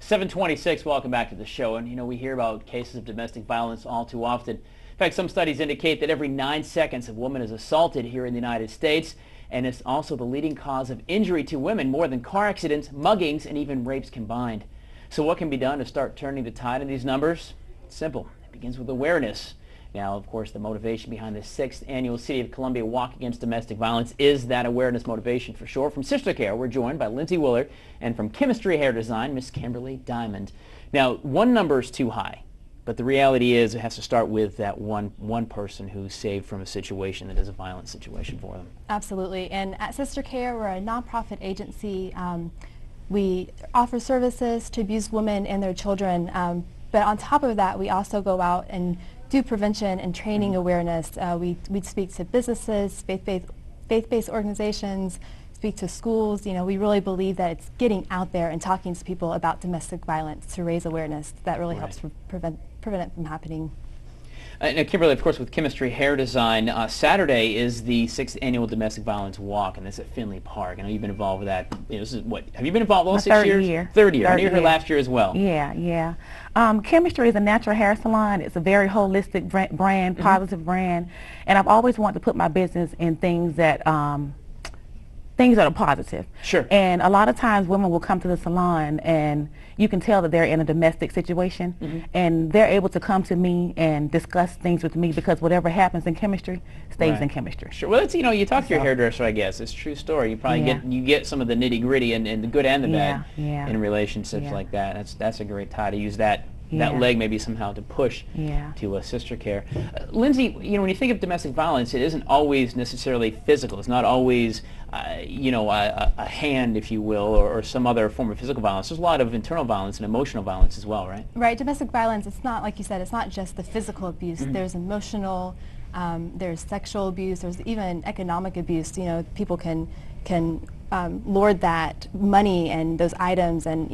726, welcome back to the show. And we hear about cases of domestic violence all too often. In fact, some studies indicate that every 9 seconds a woman is assaulted here in the United States, and it's also the leading cause of injury to women, more than car accidents, muggings, and even rapes combined. So what can be done to start turning the tide in these numbers? It's simple. It begins with awareness. Now, of course, the motivation behind the 6th annual City of Columbia Walk Against Domestic Violence is that awareness motivation for sure. From Sister Care, we're joined by LINDSEY WILLARD, and from Chemistry Hair Design, Miss Kimberly Diamond. Now, one number is too high, but the reality is it has to start with that one person who's saved from a situation that is a violent situation for them. Absolutely. And at Sister Care, we're a nonprofit agency. We offer services to abused women and their children, but on top of that, we also go out and do prevention and training awareness. We speak to businesses, faith-based organizations, speak to schools. We really believe that it's getting out there and talking to people about domestic violence to raise awareness. That really helps prevent it from happening. Now, Kimberly, of course, with Chemistry Hair Design, Saturday is the 6th annual Domestic Violence Walk, and this is at Finley Park. I know you've been involved with that. This is what? Have you been involved all 6 years? Third year. I knew you were here last year as well. Yeah. Chemistry is a natural hair salon. It's a very holistic brand, positive brand, and I've always wanted to put my business in things that are positive. Sure. And a lot of times women will come to the salon and you can tell that they're in a domestic situation, and they're able to come to me and discuss things with me because whatever happens in chemistry stays in chemistry. Sure. Well, it's, you talk to your hairdresser, I guess. It's a true story. You probably get some of the nitty-gritty and the good and the bad in relationships like that. That's a great tie to use that leg maybe somehow to push to Sister Care. LINDSEY, when you think of domestic violence, it isn't always necessarily physical. It's not always a hand, if you will, or some other form of physical violence. There's a lot of internal violence and emotional violence as well, right? Right. Domestic violence, it's not, like you said, it's not just the physical abuse. There's emotional, there's sexual abuse, there's even economic abuse. People can lord that money and those items and,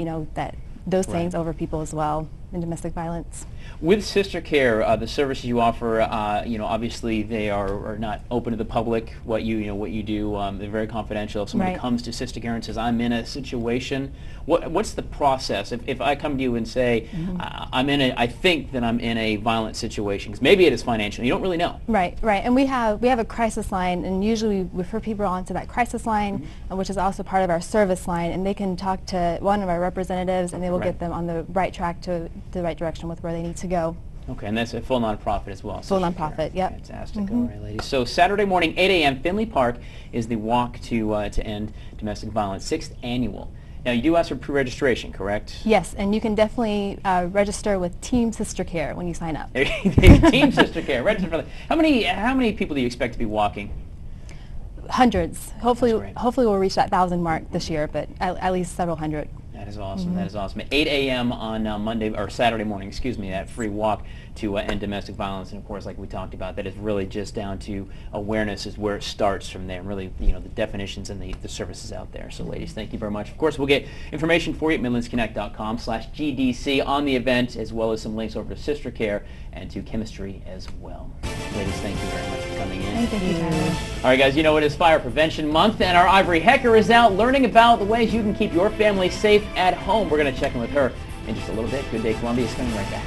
those things over people as well in domestic violence. With Sister Care, the services you offer, obviously they are not open to the public. What you do, they're very confidential. If somebody comes to Sister Care and says, "I'm in a situation," what's the process? If I come to you and say, I think that I'm in a violent situation, because maybe it is financial, you don't really know. Right. And we have a crisis line, and usually we refer people onto that crisis line, which is also part of our service line, and they can talk to one of our representatives, and they will get them on the right track to the right direction with where they need to go. Okay, and that's a full nonprofit as well. Full nonprofit, yep. Fantastic. All right, ladies. So Saturday morning, 8 a.m., Finley Park is the walk to end domestic violence, 6th annual. Now, you do ask for pre-registration, correct? Yes, and you can definitely register with Team Sister Care when you sign up. Team Sister Care. Register for that. How many people do you expect to be walking? Hundreds. Hopefully we'll reach that 1,000 mark this year, but at least several hundred. That is awesome. That is awesome. At 8 a.m. on Saturday morning, that free walk to end domestic violence. And of course, like we talked about, that is really just down to awareness is where it starts from there. And really, the definitions and the services out there. So ladies, thank you very much. Of course, we'll get information for you at MidlandsConnect.com/GDC on the event, as well as some links over to Sister Care and to Chemistry as well. Ladies, thank you very much for coming in. Thank you, Tyler. All right, guys, it is Fire Prevention Month, and our Ivory Hecker is out learning about the ways you can keep your family safe at home. We're going to check in with her in just a little bit. Good Day Columbia is coming right back.